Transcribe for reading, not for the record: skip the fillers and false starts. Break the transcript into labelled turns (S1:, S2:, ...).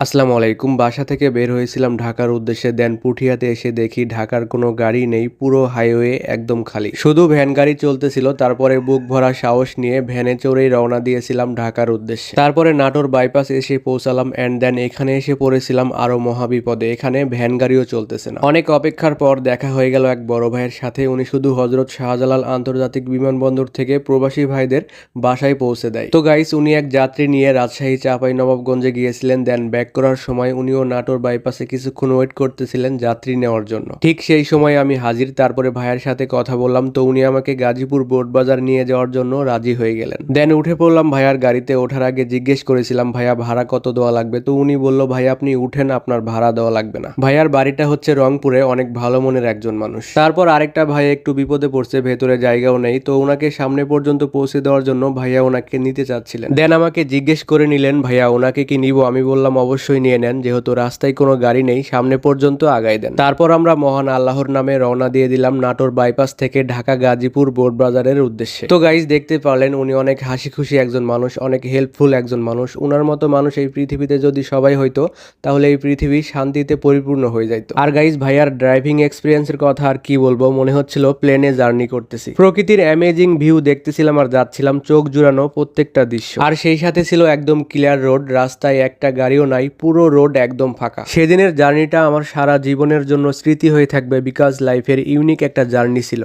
S1: আসসালামু আলাইকুম। বাসা থেকে বের হয়েছিলাম ঢাকার উদ্দেশ্যে। দেন পুঠিয়াতে এসে দেখি ঢাকার কোনো গাড়ি নেই, পুরো হাইওয়ে একদম খালি, শুধু ভ্যান গাড়ি চলতেছিল। তারপরে বুক ভরা সাহস নিয়ে ভ্যানে চড়েই রওনা দিয়েছিলাম ঢাকার উদ্দেশ্যে। তারপরে নাটোর বাইপাস এসে পৌঁছালাম অ্যান্ড দেন এখানে এসে পড়েছিলাম আরো মহাবিপদে। এখানে ভ্যান গাড়িও চলতেছে না। অনেক অপেক্ষার পর দেখা হয়ে গেল এক বড় ভাইয়ের সাথে। উনি শুধু হযরত শাহজালাল আন্তর্জাতিক বিমানবন্দর থেকে প্রবাসী ভাইদের বাসায় পৌঁছে দেয়। তো গাইস, উনি এক যাত্রী নিয়ে রাজশাহী চাঁপাইনবাবগঞ্জে গিয়েছিলেন। দেন ব্যাক করার সময় উনিও নাটোর বাইপাসে কিছুক্ষণ ওয়েট করতেছিলেন যাত্রী নেওয়ার জন্য। ঠিক সেই সময় আমি হাজির। তারপরে ভাইয়ের সাথে কথা বললাম, তো উনি আমাকে গাজীপুর বোট বাজার নিয়ে যাওয়ার জন্য রাজি হয়ে গেলেন। দেন উঠে পড়লাম ভাইয়ার গাড়িতে। ওঠার আগে জিজ্ঞেস করেছিলাম, ভাইয়া ভাড়া কত দেওয়া লাগবে? তো উনি বলল, ভাইয়া আপনি উঠেন, আপনার ভাড়া দেওয়া লাগবে না। ভাইয়ার বাড়িটা হচ্ছে রংপুরে, অনেক ভালো মনের একজন মানুষ। তারপর আরেকটা ভাই একটু বিপদে পড়ছে, ভেতরে জায়গাও নেই। তো ওনাকে সামনে পর্যন্ত পৌঁছে দেওয়ার জন্য ভাইয়া ওনাকে নিতে চাচ্ছিলেন। দেন আমাকে জিজ্ঞেস করে নিলেন, ভাইয়া ওনাকে কি নিব? আমি বললাম অবশ্যই নিয়ে নেন, যেহেতু রাস্তায় কোনো গাড়ি নেই, সামনে পর্যন্ত আগাই দেন। তারপর আমরা মহান আল্লাহর নামে রওনা দিয়ে দিলাম নাটোর বাইপাস থেকে ঢাকা গাজীপুর বোট বাজারের উদ্দেশ্যে। তো গাইস, দেখতে পারলেন উনি অনেক হাসি খুশি একজন মানুষ, অনেক হেল্পফুল একজন মানুষ। উনার মতো মানুষ এই পৃথিবীতে যদি সবাই হইতো, তাহলে এই পৃথিবী শান্তিতে পরিপূর্ণ হয়ে যাইত। আর গাইস, ভাইয়ার ড্রাইভিং এক্সপিরিয়েন্সের কথা আর কি বলবো, মনে হচ্ছিল প্লেনে জার্নি করতেছি। প্রকৃতির অ্যামেজিং ভিউ দেখতেছিলাম আর যাচ্ছিলাম, চোখ জুড়ানো প্রত্যেকটা দৃশ্য। আর সেই সাথে ছিল একদম ক্লিয়ার রোড, রাস্তায় একটা গাড়িও নাই, পুরো রোড একদম ফাঁকা। সেদিনের জার্নিটা আমার সারা জীবনের জন্য স্মৃতি হয়ে থাকবে, বিকজ লাইফের ইউনিক একটা জার্নি ছিল।